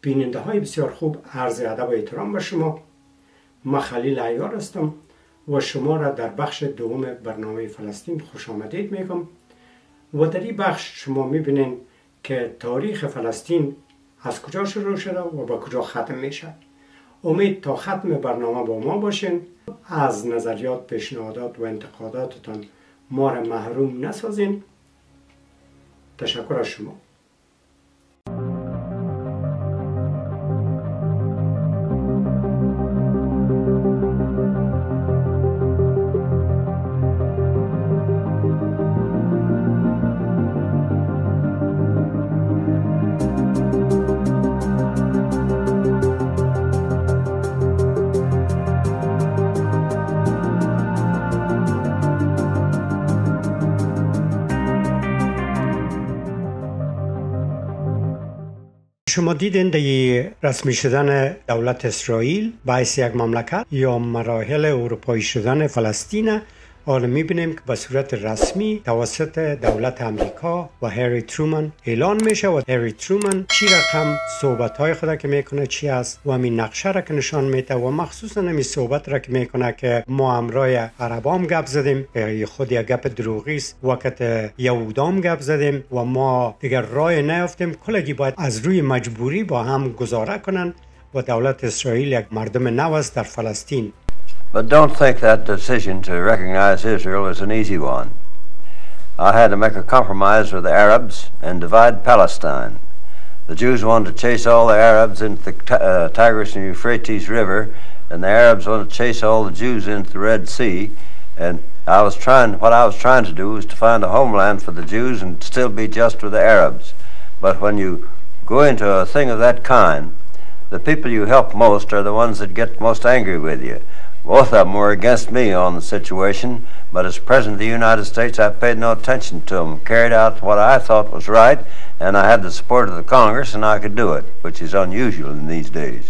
بیننده های بسیار خوب، عرض ادب و احترام به شما. من خلیل عیار هستم و شما را در بخش دوم برنامه فلسطین خوش آمدید میگم و در این بخش شما میبینین که تاریخ فلسطین از کجا شروع شده و به کجا ختم میشه. امید تا ختم برنامه با ما باشین. از نظریات، پیشنهادات و انتقاداتتان ما را محروم نسازین. تشکر از شما. شما دیدین در رسمی شدن دولت اسرائیل باعث یک مملکت یا مراحل اروپایی شدن فلسطین، حالا میبینیم که به صورت رسمی توسط دولت امریکا و هری ترومن اعلان میشه و هری ترومن چی رقم صحبت‌های خود که میکنه چی است و همین نقشه را که نشان میده و مخصوصا همین صحبت را که میکنه که ما همراه عربام گپ زدیم، خود یک گپ دروغی است، وقت یهودام گپ زدیم و ما دیگر راه نیافتیم، کلگی باید از روی مجبوری با هم گزاره کنن و دولت اسرائیل یک مردم نو است در فلسطین. But don't think that decision to recognize Israel is an easy one. I had to make a compromise with the Arabs and divide Palestine. The Jews wanted to chase all the Arabs into the Tigris and Euphrates River, and the Arabs wanted to chase all the Jews into the Red Sea. And what I was trying to do was to find a homeland for the Jews and still be just with the Arabs. But when you go into a thing of that kind, the people you help most are the ones that get most angry with you. Both of them were against me on the situation, but as President of the United States, I paid no attention to them, carried out what I thought was right, and I had the support of the Congress, and I could do it, which is unusual in these days.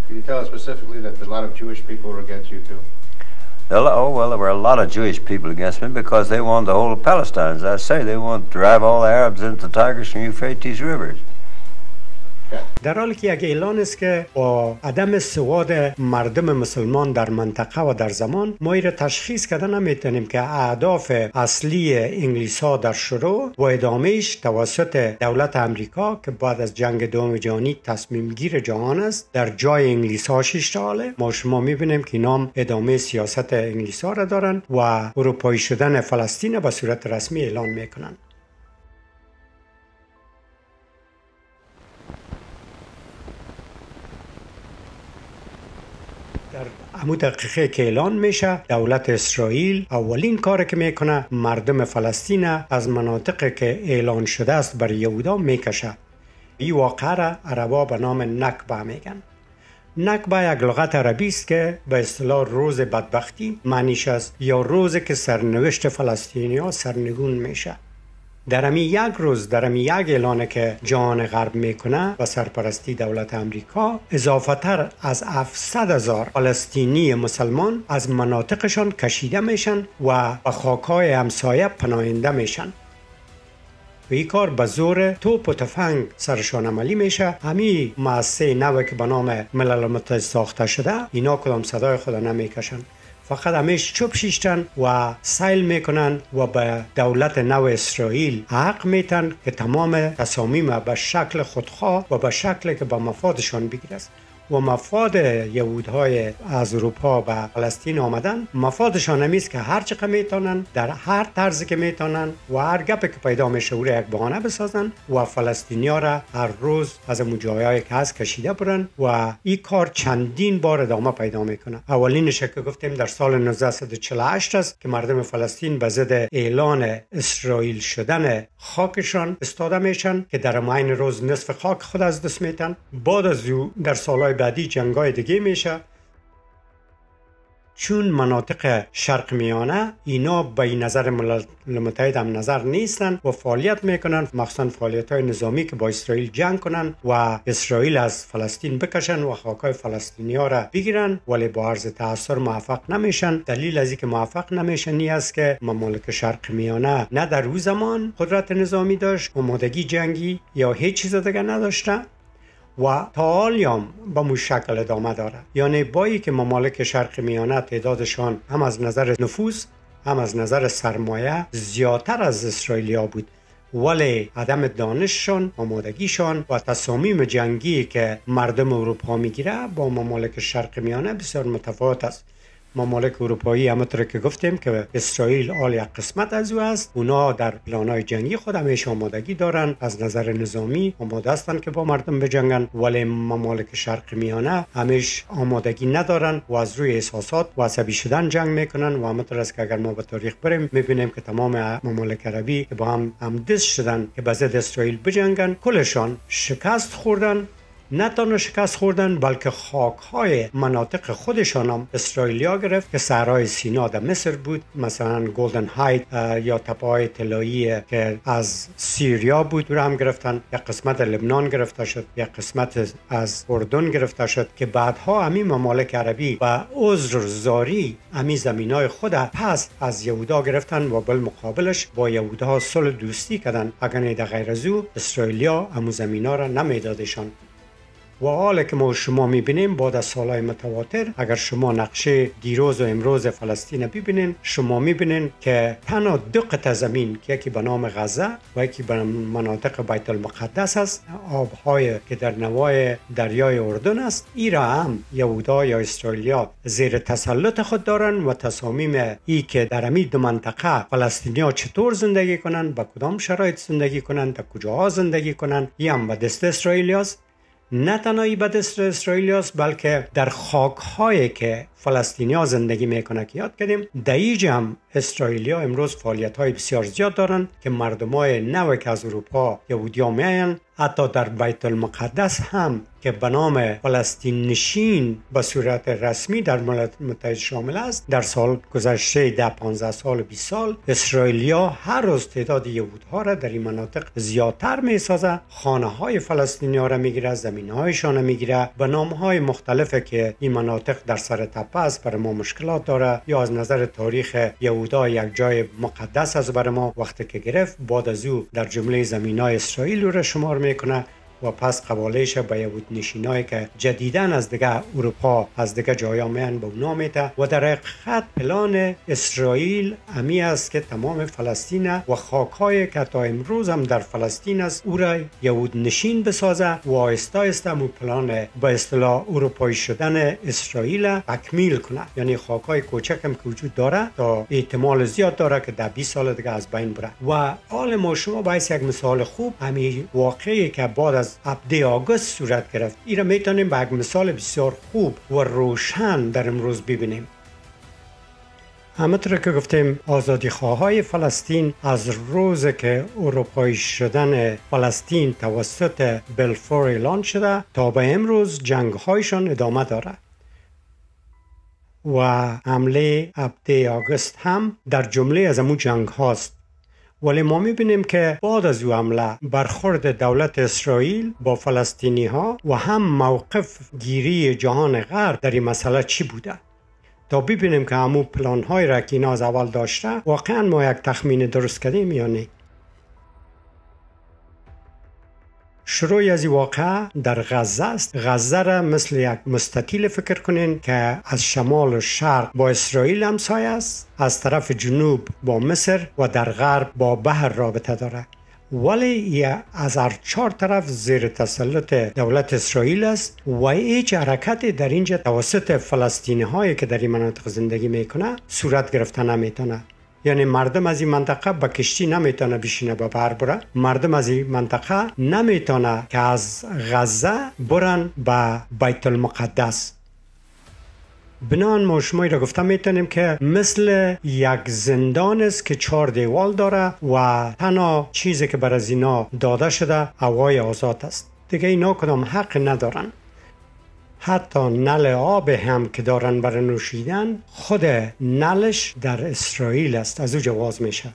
Could you tell us specifically that a lot of Jewish people were against you too? Oh, well, there were a lot of Jewish people against me because they wanted the whole of Palestine. As I say, they wanted to drive all the Arabs into the Tigris and Euphrates rivers. در حالی که یک اعلان است که با عدم سواد مردم مسلمان در منطقه و در زمان ما را تشخیص کرده نمیتونیم که اهداف اصلی انگلیس‌ها در شروع و ادامهش توسط دولت امریکا که بعد از جنگ دوم جهانی تصمیم گیر جهان است در جای انگلیس‌ها شیشتاله. ما شما میبینیم که اینام ادامه سیاست انگلیس‌ها را دارن و اروپایی شدن فلسطین به صورت رسمی اعلان میکنن. در همون دقیقه که اعلان میشه دولت اسرائیل اولین کاری که میکنه مردم فلسطین از مناطقی که اعلان شده است برای یهودا میکشه. این واقعه را عربا به نام نکبه میگن. نکبه یک لغت عربی است که به اصطلاح روز بدبختی معنیش است یا روزی که سرنوشت فلسطینی‌ها سرنگون میشه. در همین یک روز، در همین یک اعلانه که جهان غرب میکنه و سرپرستی دولت امریکا، اضافه تر از 700,000 فلسطینی مسلمان از مناطقشان کشیده میشن و به خاکای همسایه پناهنده میشن. و این کار به زور توپ و تفنگ سرشان عملی میشه. همین مؤسسه نوی که به نام ملل متحد ساخته شده، اینا کدام صدای خود نمیکشن، فقط همیش چوب شیشتن و سیل میکنن و به دولت نو اسرائیل حق میتن که تمام تصامیم به شکل خودخواه و به شکل که به مفادشان بگیره و مفاد یهودهای از اروپا به فلسطین آمدن مفادشان همیست که هر چقدر میتونن در هر طرزی که میتونن و هر گپی که پیدا میشه او را یک بهانه بسازن و فلسطینیا را هر روز از اون جایایی که هست کشیده برن و این کار چندین بار ادامه پیدا میکنه. اولینش که گفتیم در سال 1948 است که مردم فلسطین به ضد اعلان اسرائیل شدن خاکشان استاده میشن که در معین روز نصف خاک خود از دست میتن. بعد از او در سالهای بعدی جنگای دیگه میشه چون مناطق شرق میانه اینا به نظر ملل متحد هم نظر نیستن و فعالیت میکنن، مخصوصا فعالیت های نظامی که با اسرائیل جنگ کنن و اسرائیل از فلسطین بکشن و خاکای فلسطینی ها را بگیرن، ولی با عرض تأثیر موفق نمیشن. دلیل از اینکه موفق نمیشن این است که ممالک شرق میانه نه در اون زمان قدرت نظامی داشت، آمادگی جنگی یا هیچ چیز دیگه نداشته و تا حالیام به مو شکل ادامه داره. یعنی بایی که ممالک شرق میانه تعدادشان هم از نظر نفوذ هم از نظر سرمایه زیادتر از اسرائیلیا بود، ولی عدم دانششان، آمادگیشان و تصامیم جنگی که مردم اروپا میگیره با ممالک شرق میانه بسیار متفاوت است. ممالک اروپایی همونطور که گفتیم که اسرائیل آل یک قسمت از او است، اونا در پلان‌های جنگی خود همیشه آمادگی دارن، از نظر نظامی آماده هستند که با مردم بجنگن، ولی ممالک شرق میانه همیشه آمادگی ندارن و از روی احساسات و عصبی شدن جنگ میکنن و همونطور است که اگر ما به تاریخ بریم میبینیم که تمام ممالک عربی که با هم همدست شدن که به ضد اسرائیل بجنگن کلشان شکست خوردن. نه تنها شکست خوردن بلکه خاک‌های مناطق خودشان هم اسرائیلیا گرفت که صحرای سینا در مصر بود، مثلا گلدن هایت یا تپه‌های طلایی که از سیریا بود رو هم گرفتن، یک قسمت لبنان گرفته شد، یک قسمت از اردن گرفته شد که بعدها همین ممالک عربی و عذر زاری همین زمینای خود پس از یهودا گرفتن و بالمقابلش با یهودا صلح دوستی کردن. اگر در غیر از او اسرائیلیا همون زمینا را نمیدادشان. و حالا که ما شما میبینیم بعد از سالهای متواتر، اگر شما نقشه دیروز و امروز فلسطین ببینین، شما میبینین که تنها دو قطعه زمین که یکی به نام غزه و یکی به مناطق بیت المقدس است، آبهای که در نواحی دریای اردن است، این را هم یهودا یا اسرائیلیا زیر تسلط خود دارن و تصامیم ای که در همین دو منطقه فلسطینیا چطور زندگی کنن، با کدام شرایط زندگی کنن، در کجاها زندگی کنن، این هم به دست اسرائیلیاست. نه تنهایی به دست اسرائیلیاست بلکه در خاک‌هایی که فلسطینی‌ها زندگی میکنه که یاد کردیم، در اینجا هم اسرائیلیا امروز فعالیت‌های بسیار زیاد دارن که مردمای نوی که از اروپا یهودیا میاین، حتی در بیت المقدس هم که به نام فلسطین نشین به صورت رسمی در ملت متحد شامل است، در سال گذشته 10-15 سال 20 سال اسرائیلیا هر روز تعداد یهودها را در این مناطق زیادتر میسازه، خانه‌های فلسطینی‌ها را میگیره، زمین‌هایشان را میگیره، به نام‌های مختلفی که این مناطق در سر تپه است برای ما مشکلات داره، یا از نظر تاریخ یهودا یک جای مقدس است برای ما، وقتی که گرفت بعد از او در جمله زمین‌های اسرائیل را شمار میکنه و پس قبالهش به یهود نشینایی که جدیداً از دیگه اروپا از دیگه جایا میان به اونا میته و در حقیقت پلان اسرائیل امی است که تمام فلسطین و خاک‌های که تا امروز هم در فلسطین است او را یهود نشین بسازه و آهسته آهسته مو پلان به اصطلاح اروپایی شدن اسرائیل تکمیل کنه. یعنی خاک‌های کوچک هم که وجود داره تا احتمال زیاد داره که در 20 سال دیگه از بین بره. و حال ما شما باید یک مثال خوب همین واقعی که بعد از 7 آگوست صورت گرفت، این را میتونیم به یک مثال بسیار خوب و روشن در امروز ببینیم. همونطور که گفتیم آزادی خواهای فلسطین از روز که اروپایی شدن فلسطین توسط بلفور اعلان شده تا به امروز جنگ هایشان ادامه داره و حمله 7 آگوست هم در جمله از امو جنگ هاست. ولی ما میبینیم که بعد از او حمله برخورد دولت اسرائیل با فلسطینی ها و هم موقف گیری جهان غرب در این مسئله چی بوده، تا ببینیم که همون پلان های را که اینا از اول داشته واقعا ما یک تخمین درست کردیم یا نه. شروع از این واقعه در غزه است. غزه را مثل یک مستطیل فکر کنین که از شمال و شرق با اسرائیل همسایه است، از طرف جنوب با مصر و در غرب با بحر رابطه داره، ولی از هر 4 طرف زیر تسلط دولت اسرائیل است و هیچ حرکتی در اینجا توسط فلسطینی هایی که در این مناطق زندگی میکنه صورت گرفته نمیتونه. یعنی مردم از این منطقه با کشتی نمیتونه بشینه به بر بره، مردم از این منطقه نمیتونه که از غزه برن به بیت المقدس. بنان ما شمایی را گفته میتونیم که مثل یک زندان است که 4 دیوال داره و تنها چیزی که بر از اینا داده شده هوای آزاد است. دیگه اینا کدام حق ندارن. حتی نل آب هم که دارن برای نوشیدن خود نلش در اسرائیل است، از او جواز میشه.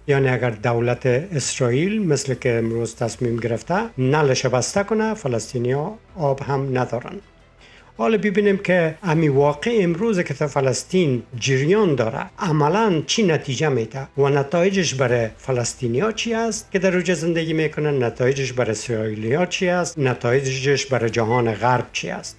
یعنی اگر دولت اسرائیل مثل که امروز تصمیم گرفته نلش بسته کنه، فلسطینی ها آب هم ندارن. حالا ببینیم که امی واقع امروز که تا فلسطین جریان داره عملا چی نتیجه میده و نتایجش برای فلسطینیا چی است که در اوج زندگی میکنن، نتایجش برای اسرائیلیا چی است، نتایجش برای جهان غرب چی است.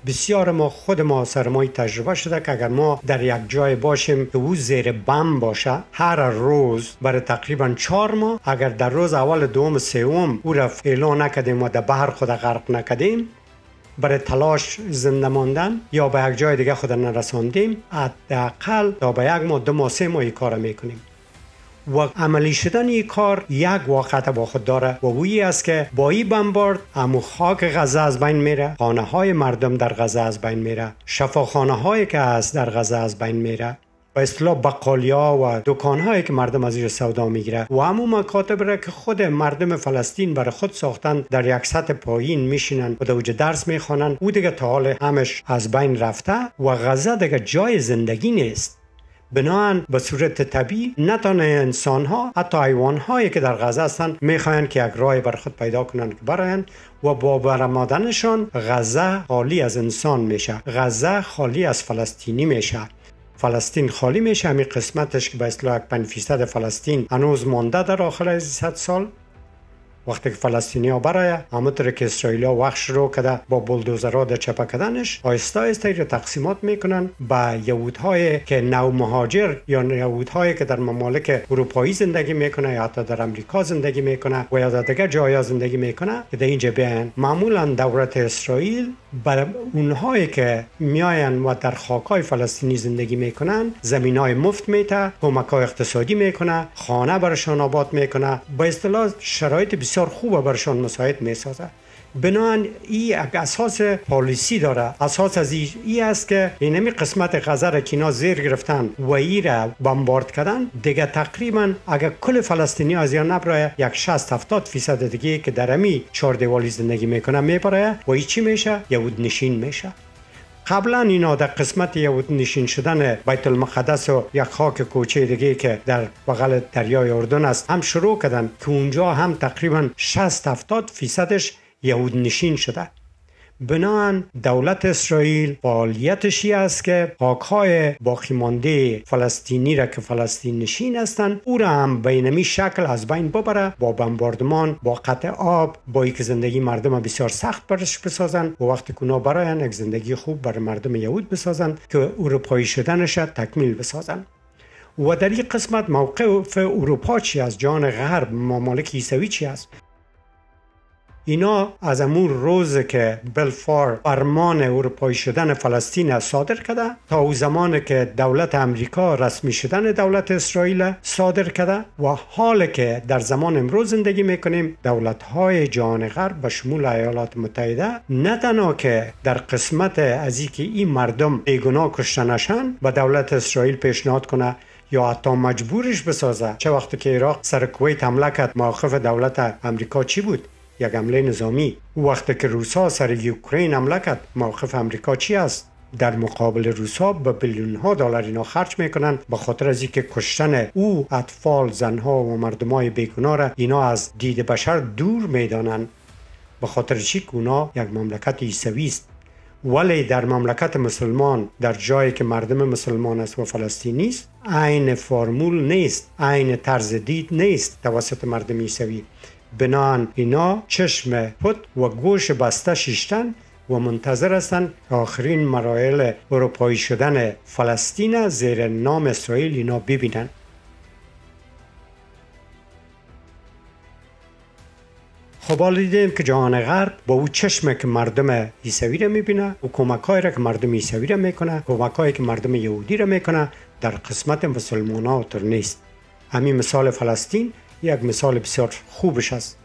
بسیار ما خود ما سرمای تجربه شده که اگر ما در یک جای باشیم که او زیر بم باشه هر روز برای تقریبا 4 ماه، اگر در روز اول دوم سوم او را اعلان نکردیم و در بحر خود غرق نکردیم برای تلاش زنده ماندن یا به یک جای دیگه خود نرساندیم، حداقل تا به 1 ماه 2 ماه 3 ماه این کار میکنیم. و عملی شدن این کار یک واقعیت با خود داره و اویی است که با این بمبارد امو خاک غزه از بین میره، خانه های مردم در غزه از بین میره، شفاخانه هایی که هست در غزه از بین میره، به اصطلاح بقالیا و دکان هایی که مردم از این سودا میگیره و همون مکاتب را که خود مردم فلسطین برای خود ساختن در یک سطح پایین میشینن و در اوج درس میخوانن، او دیگه تا حال همش از بین رفته و غزه دیگه جای زندگی نیست. بناهن به صورت طبیعی نه تنها انسان ها، حتی حیوان هایی که در غزه هستند میخواین که یک راه بر خود پیدا کنند که براین و با برآمدنشان غزه خالی از انسان میشه، غزه خالی از فلسطینی میشه، فلسطین خالی میشه. همین قسمتش که به اصطلاح 5% فلسطین هنوز مانده در آخر از 100 سال. وقتی که فلسطینی‌ها برای همونطور که اسرائیل‌ها وقت شروع کرده با بولدوزرها در چپه کردنش، آهسته آهسته رو تقسیمات میکنن به یهودهای که نو مهاجر یا یهودهایی که در ممالک اروپایی زندگی میکنه یا حتی در امریکا زندگی میکنه و یا در دیگر جاها زندگی میکنه که در اینجا بیان. معمولا دولت اسرائیل برای اونهایی که میاین و در خاکای فلسطینی زندگی میکنن زمینای مفت میده، کمک‌های اقتصادی میکنه، خانه براشان آباد میکنه، با اصطلاح شرایط بسیار خوبه براشان مساعد میسازه. بنابراین این یک اساس پالیسی داره. اساس از این است که اینمی قسمت غزه را که اینا زیر گرفتن و ای را بمبارد کردن دیگه تقریبا اگر کل فلسطینی از یا نبرای یک 60-70% دیگه که در امی 4 دیوالی زندگی میکنه میبرای و ای چی میشه؟ یهود نشین میشه. قبلا اینا در قسمت یهود نشین شدن بیت المقدس و یک خاک کوچه دیگه که در بغل دریای اردن است هم شروع کردن که اونجا هم تقریبا 60-70% یهود نشین شده. بناهن دولت اسرائیل فعالیتش است که خاک‌های باقی مانده فلسطینی را که فلسطین نشین هستند او را هم به اینمی شکل از بین ببره، با بمباردمان، با قطع آب، با اینکه زندگی مردم بسیار سخت برش بسازن و وقتی که اونا براین یک زندگی خوب برای مردم یهود بسازن که اروپایی شدنش تکمیل بسازن. و در این قسمت موقف اروپا چی از جان غرب، ممالک عیسوی چی است؟ اینا از امور روز که بلفور فرمان اروپایی شدن فلسطین صادر کرده تا او زمان که دولت امریکا رسمی شدن دولت اسرائیل صادر کرده و حال که در زمان امروز زندگی میکنیم، دولت‌های جهان غرب به شمول ایالات متحده نه تنها که در قسمت از اینکه این مردم بیگناه کشته نشن به دولت اسرائیل پیشنهاد کنه یا حتی مجبورش بسازه. چه وقتی که عراق سر کویت حمله کرد موقف دولت امریکا چی بود؟ یک حمله نظامی. وقتی که روسا سر یوکرین حمله کرد موقف امریکا چی است؟ در مقابل روسا به بیلیون ها دلار اینا خرج میکنن به خاطر از اینکه کشتن او اطفال، زنها و مردمای بیگناه را اینا از دید بشر دور میدانن، به خاطر چی که اونا یک مملکت عیسوی است. ولی در مملکت مسلمان، در جایی که مردم مسلمان است و فلسطینی است، عین فرمول نیست، عین طرز دید نیست توسط مردم عیسوی. بنان اینا چشم پت و گوش بسته شیشتن و منتظر هستند آخرین مراحل اروپایی شدن فلسطین زیر نام اسرائیل اینا ببینن. خب حالا دیدیم که جهان غرب با او چشمه که مردم عیسوی را میبینه و کمک‌هایی را که مردم عیسوی را میکنه، کمک‌هایی که مردم یهودی را میکنه، در قسمت مسلمان‌ها تر نیست. همین مثال فلسطین یک مثال بسیار خوبش است.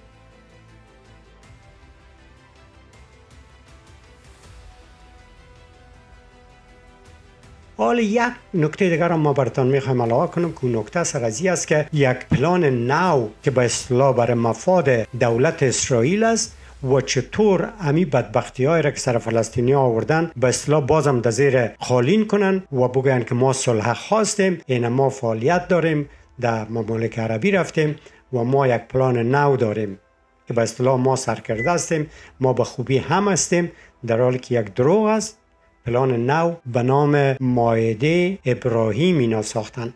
حالا یک نکته دیگر را ما براتون میخوایم علاوه کنم که اون نکته سرازی است که یک پلان نو که به اصطلاح برای مفاد دولت اسرائیل است و چطور امی بدبختی های را که سر فلسطینی آوردن به اصطلاح بازم در زیر خالین کنن و بگوین که ما صلح خواستیم، این ما فعالیت داریم، در ممالک عربی رفتیم و ما یک پلان نو داریم که به اصطلاح ما سرکرده هستیم، ما به خوبی هم هستیم، در حالی که یک دروغ است. پلان نو به نام مائده ابراهیم اینا ساختن.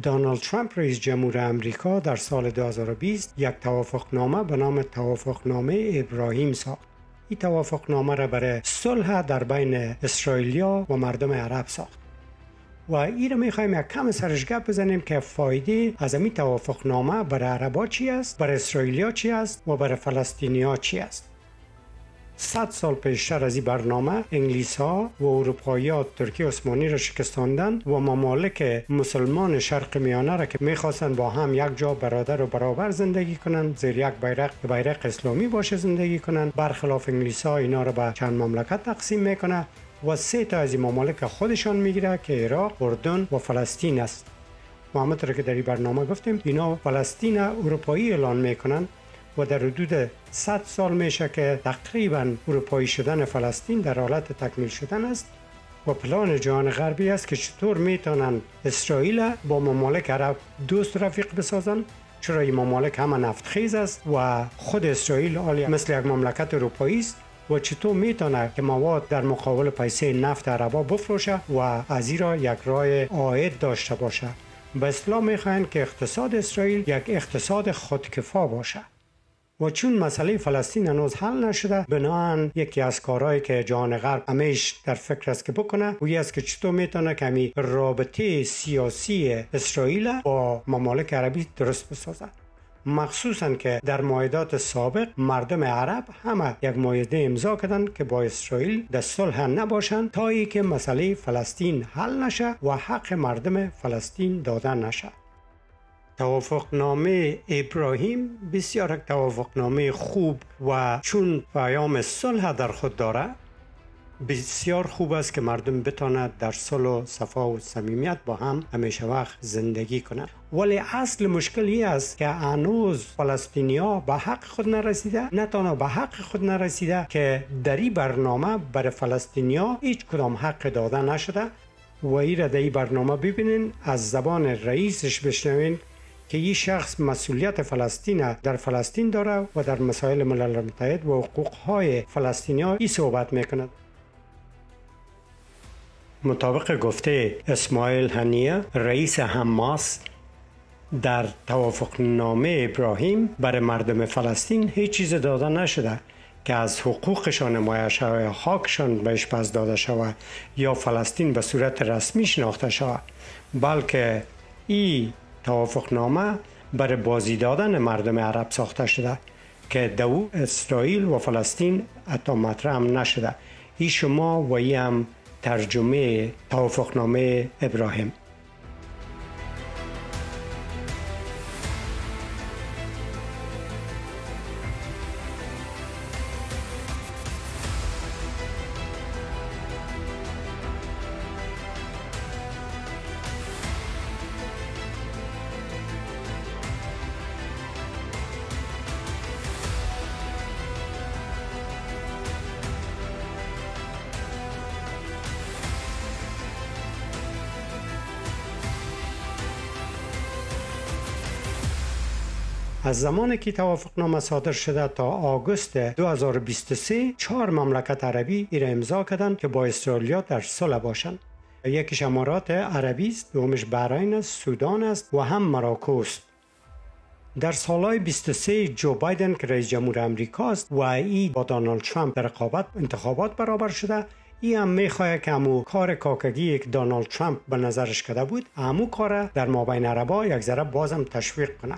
دونالد ترامپ رئیس جمهور امریکا در سال 2020 یک توافقنامه به نام توافقنامه ابراهیم ساخت. این توافقنامه را برای صلح در بین اسرائیلیا و مردم عرب ساخت. و این را میخوایم یک کم سرش گپ بزنیم که فایده از این توافقنامه برای عربا چی است، برای اسرائیلیا چی است و برای فلسطینیا چی است. 100 سال پیشتر از این برنامه انگلیس ها و اروپایی ها ترکیه عثمانی را شکستاندند و ممالک مسلمان شرق میانه را که میخواستند با هم یک جا برادر و برابر زندگی کنند، زیر یک بیرق اسلامی باشه زندگی کنند، برخلاف انگلیس ها اینا را به چند مملکت تقسیم میکنه و 3 تا از این ممالک خودشان میگیره که عراق، اردن و فلسطین است. و همونطور که در این برنامه گفتیم اینا فلسطین اروپایی اعلان میکنن و در حدود 100 سال میشه که تقریبا اروپایی شدن فلسطین در حالت تکمیل شدن است و پلان جهان غربی است که چطور میتونن اسرائیل با ممالک عرب دوست رفیق بسازن، چرا این ممالک همه نفتخیز است و خود اسرائیل مثل یک مملکت اروپایی است و چطور میتونه که مواد در مقابل پیسه نفت عربا بفروشه و از این را یک راه عاید داشته باشه. به اصطلاح میخواین که اقتصاد اسرائیل یک اقتصاد خودکفا باشه. و چون مسئله فلسطین هنوز حل نشده، بنابراین یکی از کارهایی که جهان غرب همیش در فکر است که بکنه و است که چطور میتونه کمی رابطه سیاسی اسرائیل با ممالک عربی درست بسازه. مخصوصا که در معاهدات سابق مردم عرب همه یک معاهده امضا کردن که با اسرائیل در صلح نباشند تا ای که مسئله فلسطین حل نشه و حق مردم فلسطین داده نشه. توافقنامه ابراهیم بسیار یک توافقنامه خوب و چون پیام صلح در خود داره، بسیار خوب است که مردم بتواند در صلح و صفا و صمیمیت با هم همیشه وقت زندگی کنند. ولی اصل مشکلی است که هنوز فلسطینیا به حق خود نرسیده، نه تنها به حق خود نرسیده که در این برنامه برای فلسطینیا هیچ کدام حق داده نشده و این را در این برنامه ببینین، از زبان رئیسش بشنوین که این شخص مسئولیت فلسطین در فلسطین داره و در مسائل ملل متحد و حقوقهای فلسطینیا این صحبت میکند. مطابق گفته اسماعیل هنیه رئیس حماس، در توافقنامه ابراهیم برای مردم فلسطین هیچ چیز داده نشده که از حقوقشان حمایت شود یا خاکشان بهش پس داده شود یا فلسطین به صورت رسمی شناخته شود، بلکه این توافقنامه برای بازی دادن مردم عرب ساخته شده که دو اسرائیل و فلسطین حتی مطرح هم نشده. این شما و این هم ترجمه توافقنامه ابراهیم. از زمانی که توافقنامه صادر شده تا آگوست 2023 4 مملکت عربی را امضا کردند که با اسرائیل در صلح باشند. یکیش امارات عربی است، دومش بحرین است، سودان است و هم مراکو است. در سالهای 23 جو بایدن که رئیس جمهور امریکا است و ای با دونالد ترامپ در رقابت انتخابات برابر شده، ای هم میخواد که همو کار کاکگی که دونالد ترامپ به نظرش کرده بود همو کار در مابین عربا یک ذره بازم تشویق کنه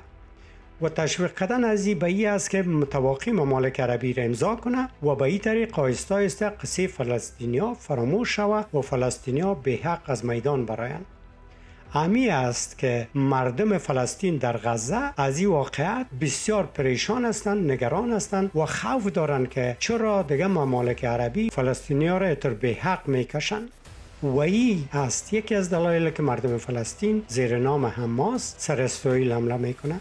و تشویق کردن از این به این است که متواقی ممالک عربی را امضا کنه و به این طریق آهسته آهسته قصه فلسطینیا فراموش شود و فلسطینیا به حق از میدان برآیند. همی است که مردم فلسطین در غزه از این واقعیت بسیار پریشان هستند، نگران هستند و خوف دارند که چرا دیگه ممالک عربی فلسطینیا را اتر به حق میکشند. و این است یکی از دلایل که مردم فلسطین زیر نام حماس سر اسرائیل حمله میکنه.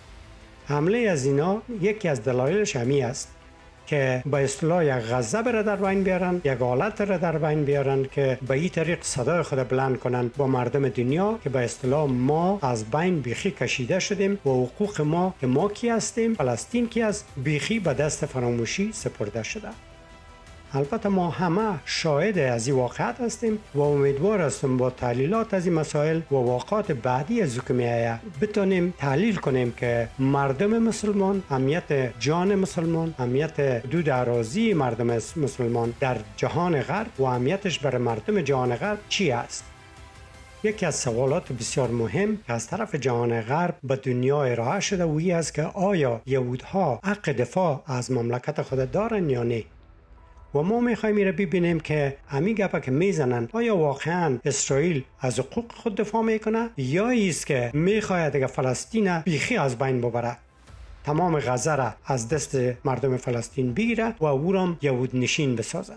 حمله از اینا یکی از دلایلش همی است که به اصطلاح یک غضب را در بین بیارن، یک حالت را در بین بیارن که به این طریق صدای خود بلند کنن با مردم دنیا که به اصطلاح ما از بین بیخی کشیده شدیم و حقوق ما که ما کی هستیم، فلسطین کی است، بیخی به دست فراموشی سپرده شده. البته ما همه شاهد از این واقعیت هستیم و امیدوار هستم با تحلیلات از این مسائل و واقعات بعدی از که میآید بتونیم تحلیل کنیم که مردم مسلمان، امنیت جان مسلمان، امنیت حدود اراضی مردم مسلمان در جهان غرب و امنیتش برای مردم جهان غرب چی است. یکی از سوالات بسیار مهم که از طرف جهان غرب به دنیا ارائه شده و این است که آیا یهودها حق دفاع از مملکت خود دارن یا نه؟ و ما میخوایم این را ببینیم که همین گپا که میزنن آیا واقعا اسرائیل از حقوق خود دفاع میکنه یا ایست که میخواید که فلسطین بیخی از بین ببره، تمام غزه را از دست مردم فلسطین بگیره و او را یهود نشین بسازه.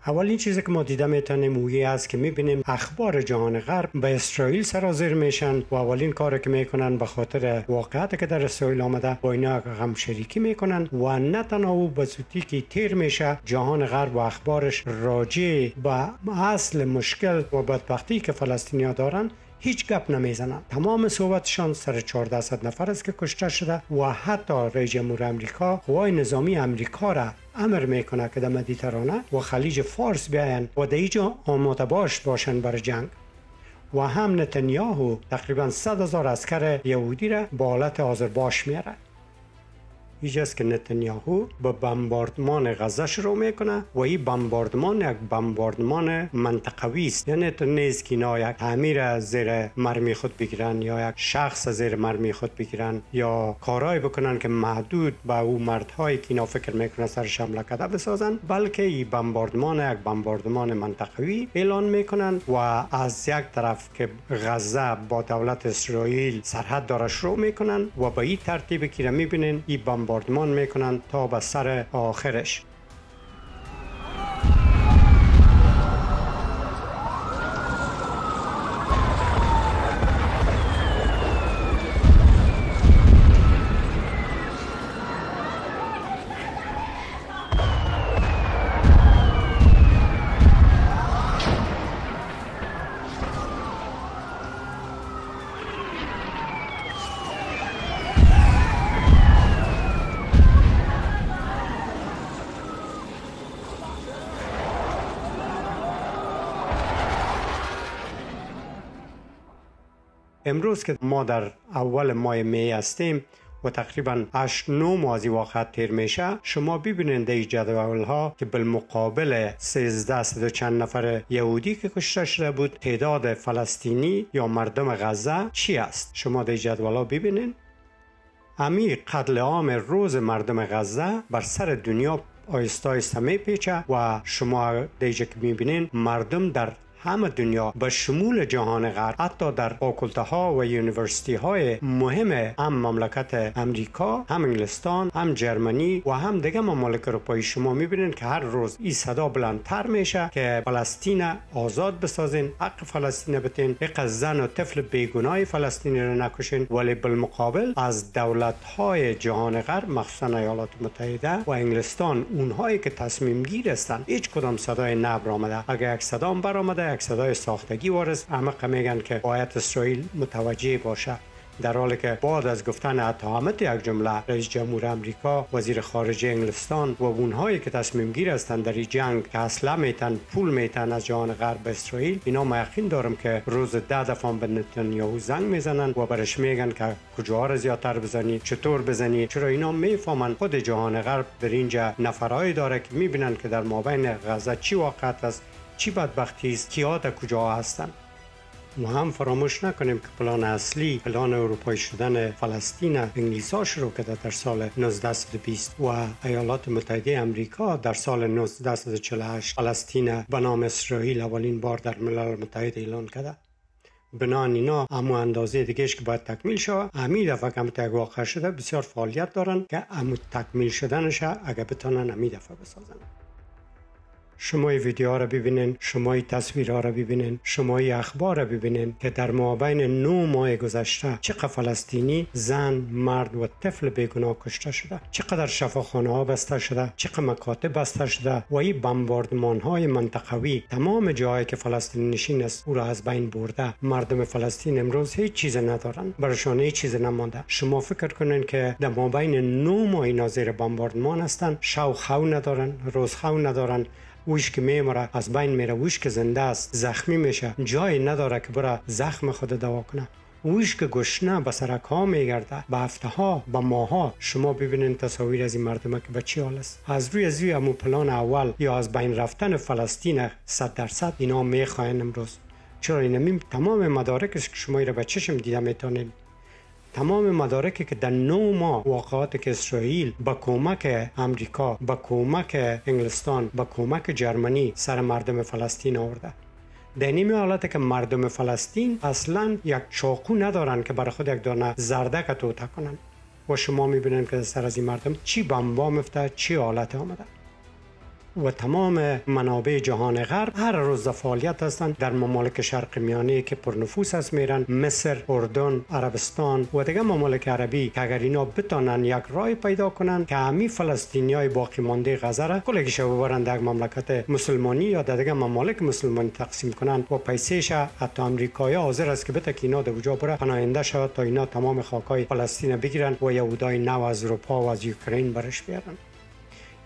اولین چیزی که ما دیده میتونیم اویی است که میبینیم اخبار جهان غرب به اسرائیل سرازیر میشن و اولین کاری که میکنن به خاطر واقعیتی که در اسرائیل آمده با اینا غم شریکی میکنن و نه تنها او به زودی که تیر میشه جهان غرب و اخبارش راجع به اصل مشکل و بدبختی که فلسطینیا دارن هیچ گپ نمیزنن. تمام صحبتشان سر 1400 نفر است که کشته شده و حتی رئیس جمهور امریکا قوای نظامی امریکا را امر میکنه که در مدیترانه و خلیج فارس بیاین و در اینجا آماده باشن برای جنگ. و هم نتانیاهو تقریبا 100,000 عسکر یهودی را به حالت حاضر باش میاره. اینجاست که نتانیاهو به بمباردمان غزه شروع میکنه و این بمباردمان یک بمباردمان منطقوی است، یعنی تو نیست که اینا یک تعمیر زیر مرمی خود بگیرن یا یک شخص زیر مرمی خود بگیرن یا کارهای بکنن که محدود به او مردهایی که اینا فکر میکنن سرش حمله کرده بسازن، بلکه این بمباردمان یک بمباردمان منطقوی اعلان میکنن و از یک طرف که غزه با دولت اسرائیل سرحد داره شروع میکنن و به این ترتیب که میبینین این بمباردمان میکنن تا به سر آخرش. امروز که ما در اول ماه می هستیم و تقریبا 8-9 ماه از این واقعیت تیر میشه، شما ببینید در جدول ها که بالمقابل 13 چند نفر یهودی که کشته شده بود، تعداد فلسطینی یا مردم غزه چی است. شما در جدول ها ببینید همین قتل عام روز مردم غزه بر سر دنیا آیسته آیسته میپیچه و شما در اینجا که میبینید مردم در همه دنیا به شمول جهان غرب، حتی در فاکولته ها و یونیورسیتی های مهم هم مملکت امریکا، هم انگلستان، هم جرمنی و هم دیگه ممالک اروپایی، شما میبینید که هر روز این صدا بلندتر میشه که فلسطین آزاد بسازین، حق فلسطین بتین، یک زن و طفل بیگناه فلسطینی رو نکشین. ولی بالمقابل از دولت های جهان غرب مخصوصا ایالات متحده و انگلستان، اونهایی که تصمیم گیر هستند، هیچ کدام صدای نبر آمده. اگر یک صدا برآمده یک صدای ساختگی وارد، همه میگن که باید اسرائیل متوجه باشه، در حالی که بعد از گفتن اتهامات یک جمله رئیس جمهور امریکا، وزیر خارجه انگلستان و اونهایی که تصمیم گیر هستند در این جنگ که اسلحه میتن، پول میتن از جهان غرب به اسرائیل، اینا ما یقین دارم که روز 10 دفعه به نتانیاهو زنگ میزنن و برش میگن که کجا را زیادتر بزنی، چطور بزنی، چرا اینا میفهمن خود جهان غرب در اینجا نفرایی داره که میبینن که در مابین غزه چی واقعیت است، چی بدبختی است، کیا در کجا هستند. ما هم فراموش نکنیم که پلان اصلی، پلان اروپایی شدن فلسطین، انگلیس‌ها شروع کرده در سال 1920 و ایالات متحده امریکا در سال 1948 فلسطین به نام اسرائیل اولین بار در ملل متحد اعلان کرده. بنان اینا امو اندازه دیگهش که باید تکمیل شود، همین دفعه که یک واقع شده بسیار فعالیت دارن که امو تکمیل شدنش اگه بتونن همین دفعه بسازن. شما ویدیوها را ببینین، شما تصویرها را ببینین، شما اخبار را ببینین که در مابین 9 ماه گذشته چقدر فلسطینی زن، مرد و طفل بیگناه کشته شده، چقدر شفاخانه ها بسته شده، چقدر مکاتب بسته شده و این بمباردمان های منطقوی تمام جایی که فلسطین نشین است او را از بین برده. مردم فلسطین امروز هیچ چیز ندارن، برایشان هیچ چیز نمانده. شما فکر کنین که در مابین 9 ماه اینا زیر بمباردمان هستن، شو خو ندارن، روز خو ندارن، ویش که میمره از بین میره، ویش که زنده است زخمی میشه جای نداره که بره زخم خود دوا کنه، ویش که گشنه به سرک ها میگرده، به هفته ها، به ماه ها. شما ببینید تصاویر از این مردم که به چی حال است. از روی امو پلان اول یا از بین رفتن فلسطین 100% اینا میخواین امروز. چرا اینم تمام مدارکش که شما را به چشم دیده میتونید، تمام مدارکی که در 9 ماه واقعاتی که اسرائیل با کمک امریکا، با کمک انگلستان، با کمک جرمنی سر مردم فلسطین آورده. در این حالت که مردم فلسطین اصلا یک چاقو ندارن که برای خود یک دانه زردک توته کنن و شما میبینن که سر از این مردم چی بمبا مفته، چی حالت آمده. و تمام منابع جهان غرب هر روز فعالیت هستند در ممالک شرق میانه که پرنفوس است میرن، مصر، اردن، عربستان و دیگه ممالک عربی که اگر اینا بتونن یک راه پیدا کنن که همین فلسطینیای باقی مانده غزه را کلگیش ببرن در مملکت مسلمانی یا در دیگه ممالک مسلمانی تقسیم کنن و پیسه‌ش حتی آمریکایی‌ها حاضر است که بته که اینا در اونجا بره پناهنده شود تا اینا تمام خاکای فلسطین بگیرن و یهودای نو از اروپا و از اوکراین برش بیارن.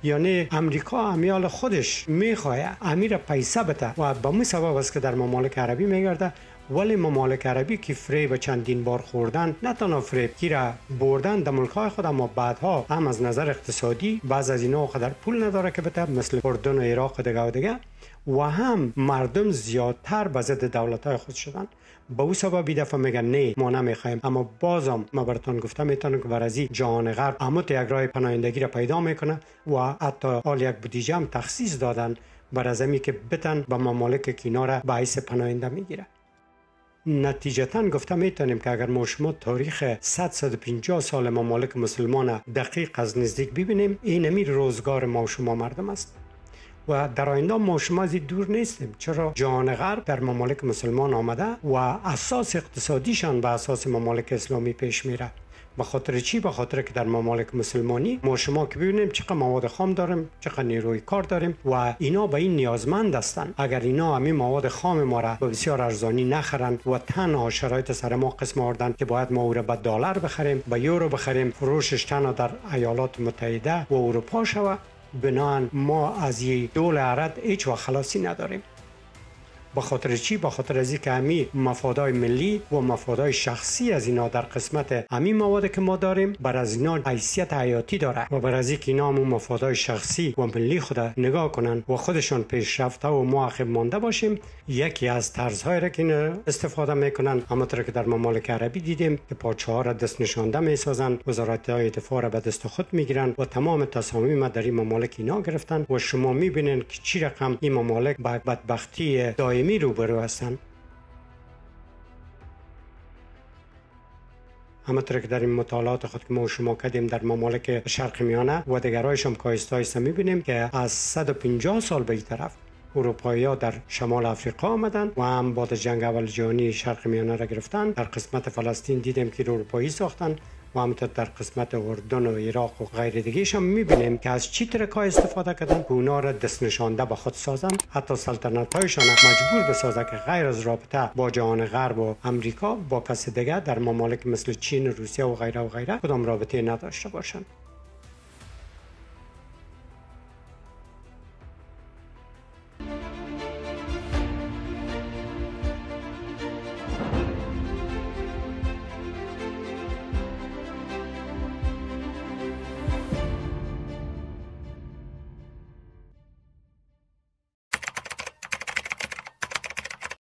یعنی امریکا امیال خودش میخواه امیر پیسه بده و به می سبب است که در ممالک عربی میگرده. ولی ممالک عربی که فریب چندین بار خوردن، نه تنها فریب کی را بردن در ملک‌های خود، اما بعدها هم از نظر اقتصادی بعض از اینا قدر پول نداره که بده، مثل اردن و عراق و دیگه و هم مردم زیادتر به ضد دولت‌های خود شدن. به اون سبب این دفعه میگن نه ما نمیخوایم. اما بازم ما براتون گفتم میتونم که بر از جهان غرب امت یک راه پناهندگی را پیدا میکنه و حتی آل یک بودجه هم تخصیص دادن بر از که بتن به ممالک که اینا را به حیث پناهنده میگیره. نتیجتاً گفته میتونیم که اگر ما شما تاریخ 150 سال ممالک مسلمان دقیق از نزدیک ببینیم، این امیر روزگار ما شما مردم است و در آینده ما شما از دور نیستیم. چرا جهان غرب در ممالک مسلمان آمده و اساس اقتصادیشان به اساس ممالک اسلامی پیش میره. به خاطر چی؟ به خاطر که در ممالک مسلمانی ما شما که ببینیم چقدر مواد خام داریم، چقدر نیروی کار داریم و اینا به این نیازمند هستند. اگر اینا همین مواد خام ما را به بسیار ارزانی نخرند و تنها شرایط سر ما قسم آوردن که باید ما او را به دلار بخریم، به یورو بخریم، فروشش تنها در ایالات متحده و اروپا شود، بنان ما از این دول عرض هیچ وقت خلاصی نداریم. به خاطر چی؟ به خاطر از اینکه همین مفادای ملی و مفادای شخصی از اینا در قسمت همین مواد که ما داریم بر از اینا حیثیت حیاتی داره و بر از اینکه اینا همون مفادای شخصی و ملی خود نگاه کنن و خودشان پیشرفته و ما عقب مانده باشیم، یکی از طرزهای را که استفاده میکنن، همونطور که در ممالک عربی دیدیم که پادشاها را دست نشانده میسازن، وزارت‌های دفاع را به دست خود میگیرن و تمام تصامیم در این ممالک اینا گرفتن و شما میبینین که چی رقم این ممالک با بدبختی دائمی روبرو هستند. همونطور که در این مطالعات خود که ما شما کردیم در ممالک شرق میانه و دیگرایش هم کایسته میبینیم که از 150 سال به این طرف اروپایی‌ها در شمال افریقا آمدن و هم بعد جنگ اول جهانی شرق میانه را گرفتن. در قسمت فلسطین دیدیم که اروپایی ساختن و همینطور در قسمت اردن و عراق و غیر دیگه‌ش هم می‌بینیم که از چی ترک‌ها استفاده کردن که اونا را دست نشانده به خود سازن، حتی سلطنت‌هایشان مجبور بسازه که غیر از رابطه با جهان غرب و امریکا با کس دیگه در ممالک مثل چین، روسیه و غیره کدام رابطه نداشته باشند.